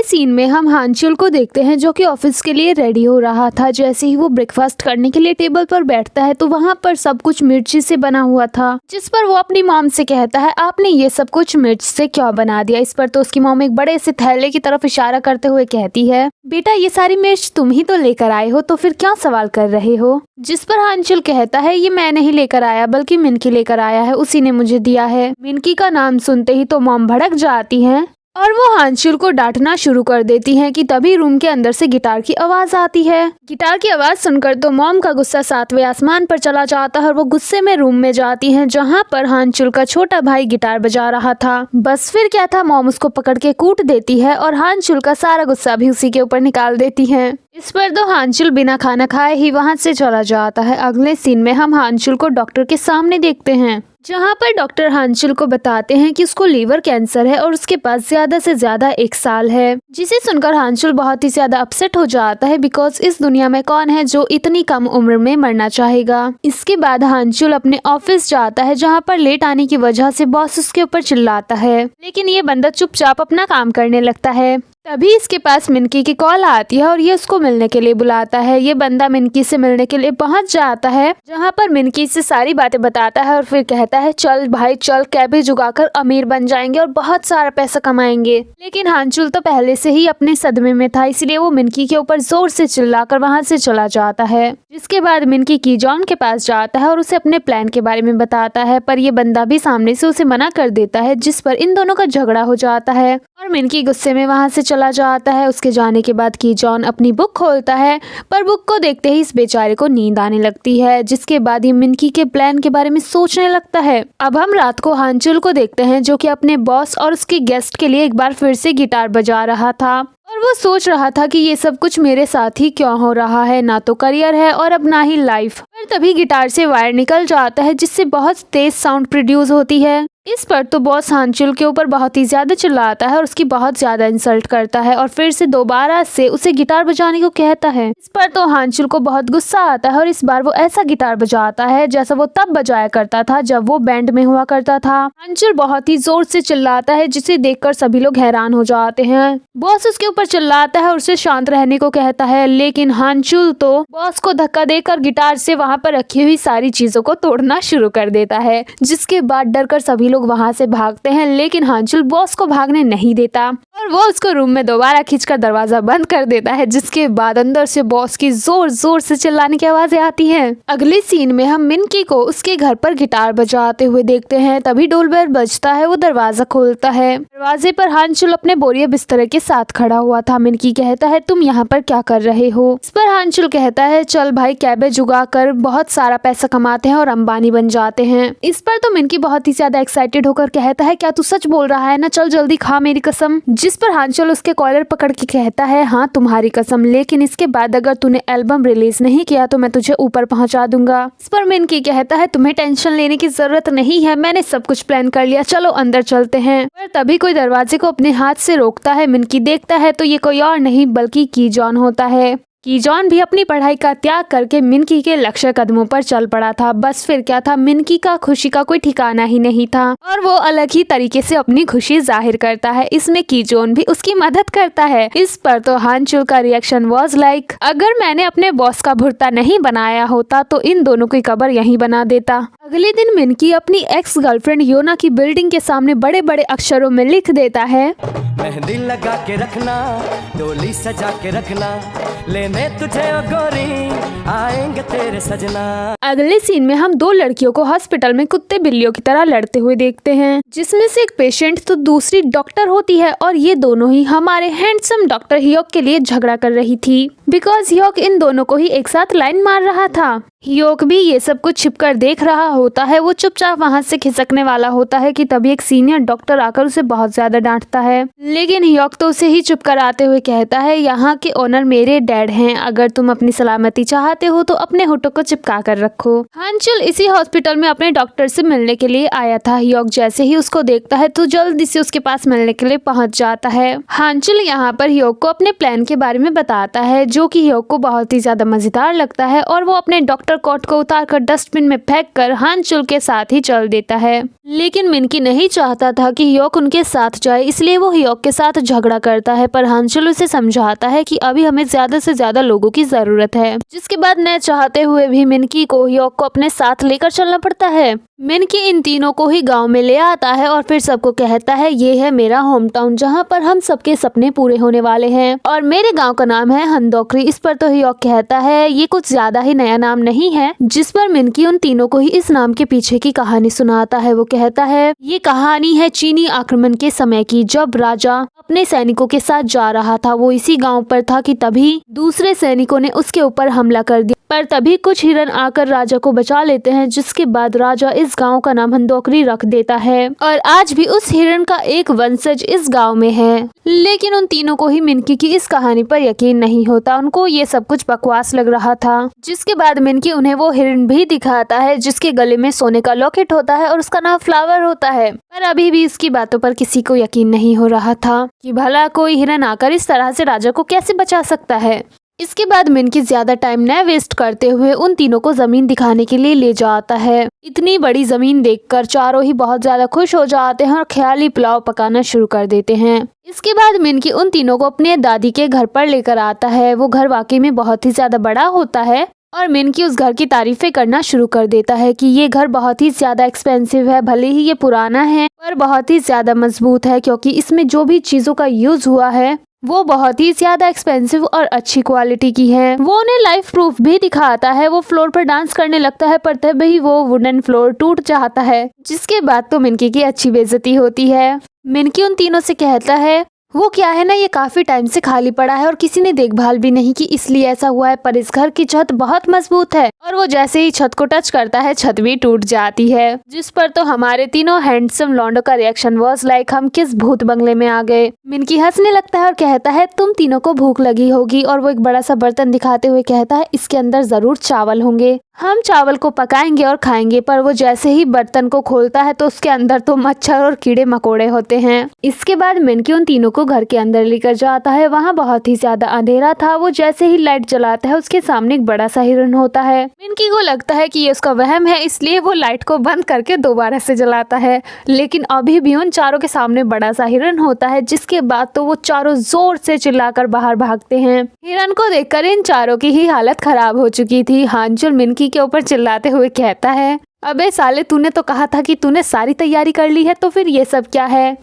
Scene में हम हांचुल को देखते हैं जो कि ऑफिस के लिए रेडी हो रहा था। जैसे ही वो ब्रेकफास्ट करने के लिए टेबल पर बैठता है तो वहाँ पर सब कुछ मिर्ची से बना हुआ था, जिस पर वो अपनी मॉम से कहता है आपने ये सब कुछ मिर्च से क्यों बना दिया। इस पर तो उसकी मॉम एक बड़े से थैले की तरफ इशारा करते हुए कहती है बेटा ये सारी मिर्च तुम ही तो लेकर आए हो, तो फिर क्या सवाल कर रहे हो। जिस पर हांचुल कहता है ये मैं नहीं लेकर आया बल्कि मिनकी लेकर आया है, उसी ने मुझे दिया है। मिनकी का नाम सुनते ही तो मॉम भड़क जाती है और वो हांचुल को डांटना शुरू कर देती हैं कि तभी रूम के अंदर से गिटार की आवाज आती है। गिटार की आवाज सुनकर तो मॉम का गुस्सा 7वें आसमान पर चला जाता है और वो गुस्से में रूम में जाती हैं जहां पर हांचुल का छोटा भाई गिटार बजा रहा था। बस फिर क्या था, मॉम उसको पकड़ के कूट देती है और हांचुल का सारा गुस्सा भी उसी के ऊपर निकाल देती है। इस पर तो हांचुल बिना खाना खाए ही वहां से चला जाता है। अगले सीन में हम हांचुल को डॉक्टर के सामने देखते हैं जहां पर डॉक्टर हांचुल को बताते हैं कि उसको लीवर कैंसर है और उसके पास ज्यादा से ज्यादा 1 साल है। जिसे सुनकर हांचुल बहुत ही ज्यादा अपसेट हो जाता है बिकॉज इस दुनिया में कौन है जो इतनी कम उम्र में मरना चाहेगा। इसके बाद हांचुल अपने ऑफिस जाता है जहां पर लेट आने की वजह से बॉस उसके ऊपर चिल्लाता है, लेकिन ये बंदा चुपचाप अपना काम करने लगता है। तभी इसके पास मिनकी की कॉल आती है और ये उसको मिलने के लिए बुलाता है। ये बंदा मिनकी से मिलने के लिए पहुंच जाता है जहां पर मिनकी से सारी बातें बताता है और फिर कहता है चल भाई चल, कैबे जुगाकर अमीर बन जाएंगे और बहुत सारा पैसा कमाएंगे। लेकिन हांचुल तो पहले से ही अपने सदमे में था, इसलिए वो मिनकी के ऊपर जोर से चिल्लाकर वहां से चला जाता है। जिसके बाद मिनकी की जॉन के पास जाता है और उसे अपने प्लान के बारे में बताता है, पर ये बंदा भी सामने से उसे मना कर देता है, जिस पर इन दोनों का झगड़ा हो जाता है और मिनकी गुस्से में वहां से चला जाता है। उसके जाने के बाद की जॉन अपनी बुक खोलता है, पर बुक को देखते ही इस बेचारे को नींद आने लगती है। जिसके बाद ये मिनकी के प्लान के बारे में सोचने लगता है। अब हम रात को हांचुल को देखते हैं जो कि अपने बॉस और उसके गेस्ट के लिए एक बार फिर से गिटार बजा रहा था और वो सोच रहा था कि ये सब कुछ मेरे साथ ही क्यों हो रहा है, ना तो करियर है और अब ना ही लाइफ। पर तभी गिटार से वायर निकल जाता है जिससे बहुत तेज साउंड प्रोड्यूस होती है। इस पर तो बॉस हांचुल के ऊपर बहुत ही ज्यादा चिल्लाता है और उसकी बहुत ज्यादा इंसल्ट करता है और फिर से दोबारा से उसे गिटार बजाने को कहता है। इस पर तो हांचुल को बहुत गुस्सा आता है और इस बार वो ऐसा गिटार बजाता है जैसा वो तब बजाया करता था जब वो बैंड में हुआ करता था। हांचुल बहुत ही जोर से चिल्लाता है जिसे देखकर सभी लोग हैरान हो जाते हैं। बॉस उसके ऊपर चिल्लाता है और उसे शांत रहने को कहता है, लेकिन हांचुल तो बॉस को धक्का देकर गिटार से वहाँ पर रखी हुई सारी चीजों को तोड़ना शुरू कर देता है। जिसके बाद डरकर सभी लोग वहां से भागते हैं, लेकिन हांचुल बॉस को भागने नहीं देता और वो उसको रूम में दोबारा खींचकर दरवाजा बंद कर देता है। जिसके बाद अंदर से बॉस की जोर जोर से चिल्लाने की आवाजें आती हैं। अगले सीन में हम मिनकी को उसके घर पर गिटार बजाते हुए देखते हैं। तभी डोर बेल बजता है, वो दरवाजा खोलता है। दरवाजे पर हांचुल अपने बोरिया बिस्तर के साथ खड़ा हुआ था। मिनकी कहता है तुम यहाँ पर क्या कर रहे हो। इस पर हांचुल कहता है चल भाई कैबेज उगाकर बहुत सारा पैसा कमाते हैं और अंबानी बन जाते हैं। इस पर तो मिनकी बहुत ही ज्यादा एक्साइटेड होकर कहता है क्या तू सच बोल रहा है ना, चल जल्दी खा मेरी कसम। जिस पर हांचुल उसके कॉलर पकड़ के कहता है हाँ तुम्हारी कसम, लेकिन इसके बाद अगर तूने एल्बम रिलीज नहीं किया तो मैं तुझे ऊपर पहुंचा दूंगा। इस पर मिनकी कहता है तुम्हें टेंशन लेने की जरूरत नहीं है, मैंने सब कुछ प्लान कर लिया, चलो अंदर चलते हैं। पर तभी कोई दरवाजे को अपने हाथ से रोकता है। मिनकी देखता है तो ये कोई और नहीं बल्कि की जॉन होता है। की जॉन भी अपनी पढ़ाई का त्याग करके मिनकी के लक्ष्य कदमों पर चल पड़ा था। बस फिर क्या था, मिनकी का खुशी का कोई ठिकाना ही नहीं था और वो अलग ही तरीके से अपनी खुशी जाहिर करता है। इसमें की जॉन भी उसकी मदद करता है। इस पर तो हांचुल का रिएक्शन वाज लाइक अगर मैंने अपने बॉस का भुर्ता नहीं बनाया होता तो इन दोनों की कब्र यहीं बना देता। अगले दिन मिनकी अपनी एक्स गर्लफ्रेंड योना की बिल्डिंग के सामने बड़े बड़े अक्षरों में लिख देता है मेहंदी लगा के रखना, डोली सजा के रखना, लेने तुझे ओ गोरी आएंगे तेरे सजना। अगले सीन में हम 2 लड़कियों को हॉस्पिटल में कुत्ते बिल्लियों की तरह लड़ते हुए देखते हैं, जिसमें से एक पेशेंट तो दूसरी डॉक्टर होती है और ये दोनों ही हमारे हैंडसम डॉक्टर हियोक के लिए झगड़ा कर रही थी बिकॉज हियोक इन दोनों को ही एक साथ लाइन मार रहा था। हियोक भी ये सब कुछ छिपकर देख रहा होता है। वो चुपचाप वहां से खिसकने वाला होता है कि तभी एक सीनियर डॉक्टर आकर उसे बहुत ज्यादा डांटता है, लेकिन हियोक तो उसे ही चुप कराते हुए कहता है यहाँ के ओनर मेरे डैड हैं, अगर तुम अपनी सलामती चाहते हो तो अपने होठों को चिपका कर रखो। हांचुल इसी हॉस्पिटल में अपने डॉक्टर से मिलने के लिए आया था। हियोक जैसे ही उसको देखता है तो जल्दी से उसके पास मिलने के लिए पहुंच जाता है। हांचुल यहाँ पर हियोक को अपने प्लान के बारे में बताता है जो जो कि ह्योक को बहुत ही ज्यादा मजेदार लगता है और वो अपने डॉक्टर कोट को उतारकर डस्टबिन में फेंककर हानचुल के साथ ही चल देता है। लेकिन मिनकी नहीं चाहता था कि ह्योक उनके साथ जाए, इसलिए वो ह्योक के साथ झगड़ा करता है, पर हानचुल उसे समझाता है कि अभी हमें ज्यादा से ज्यादा लोगों की जरूरत है। जिसके बाद न चाहते हुए भी मिनकी को ह्योक को अपने साथ लेकर चलना पड़ता है। मिनकी इन तीनों को ही गांव में ले आता है और फिर सबको कहता है ये है मेरा होम टाउन जहाँ पर हम सबके सपने पूरे होने वाले हैं और मेरे गांव का नाम है हंदोकरी। इस पर तो ह्योक कहता है ये कुछ ज्यादा ही नया नाम नहीं है, जिस पर मिनकी उन तीनों को ही इस नाम के पीछे की कहानी सुनाता है। वो कहता है ये कहानी है चीनी आक्रमण के समय की, जब राजा अपने सैनिकों के साथ जा रहा था। वो इसी गांव पर था कि तभी दूसरे सैनिकों ने उसके ऊपर हमला कर दिया, पर तभी कुछ हिरन आकर राजा को बचा लेते हैं, जिसके बाद राजा इस गांव का नाम हंदोकरी रख देता है और आज भी उस हिरन का एक वंशज इस गांव में है। लेकिन उन तीनों को ही मिनकी की इस कहानी पर यकीन नहीं होता, उनको ये सब कुछ बकवास लग रहा था। जिसके बाद मिनकी उन्हें वो हिरन भी दिखाता है जिसके गले में सोने का लॉकेट होता है और उसका नाम फ्लावर होता है, पर अभी भी इसकी बातों पर किसी को यकीन नहीं हो रहा था कि भला कोई हिरन आकर इस तरह से राजा को कैसे बचा सकता है। इसके बाद मिनकी ज्यादा टाइम न वेस्ट करते हुए उन तीनों को जमीन दिखाने के लिए ले जाता है। इतनी बड़ी जमीन देखकर चारों ही बहुत ज्यादा खुश हो जाते हैं और ख्याली पुलाव पकाना शुरू कर देते हैं। इसके बाद मिनकी उन तीनों को अपने दादी के घर पर लेकर आता है। वो घर वाकई में बहुत ही ज्यादा बड़ा होता है और मिनकी उस घर की तारीफें करना शुरू कर देता है कि ये घर बहुत ही ज्यादा एक्सपेंसिव है, भले ही ये पुराना है पर बहुत ही ज्यादा मजबूत है, क्योंकि इसमें जो भी चीजों का यूज हुआ है वो बहुत ही ज्यादा एक्सपेंसिव और अच्छी क्वालिटी की है। वो उन्हें लाइफ प्रूफ भी दिखाता है। वो फ्लोर पर डांस करने लगता है पर तभी वो वुडन फ्लोर टूट जाता है, जिसके बाद तो मिनकी की अच्छी बेइज्जती होती है। मिनकी उन तीनों से कहता है वो क्या है ना, ये काफी टाइम से खाली पड़ा है और किसी ने देखभाल भी नहीं की, इसलिए ऐसा हुआ है, पर इस घर की छत बहुत मजबूत है। और वो जैसे ही छत को टच करता है छत भी टूट जाती है, जिस पर तो हमारे तीनों हैंडसम लॉन्डो का रिएक्शन वाज लाइक हम किस भूत बंगले में आ गए। मिनकी हंसने लगता है और कहता है तुम तीनों को भूख लगी होगी, और वो एक बड़ा सा बर्तन दिखाते हुए कहता है इसके अंदर जरूर चावल होंगे, हम चावल को पकाएंगे और खाएंगे। पर वो जैसे ही बर्तन को खोलता है तो उसके अंदर तो मच्छर और कीड़े मकोड़े होते हैं। इसके बाद मिनकी उन तीनों को घर के अंदर लेकर जाता है। वहाँ बहुत ही ज्यादा अंधेरा था। वो जैसे ही लाइट जलाता है उसके सामने एक बड़ा सा हिरन होता है। मिनकी को लगता है कि ये उसका वहम है, इसलिए वो लाइट को बंद करके दोबारा से जलाता है, लेकिन अभी भी उन चारों के सामने बड़ा सा हिरन होता है। जिसके बाद तो वो चारों जोर से चिल्लाकर बाहर भागते हैं। हिरन को देखकर इन चारों की ही हालत खराब हो चुकी थी। हानचुल मिनकी के ऊपर चिल्लाते हुए कहता है अबे साले, तूने तो कहा था कि तूने सारी तैयारी कर ली है, तो फिर ये सब क्या है।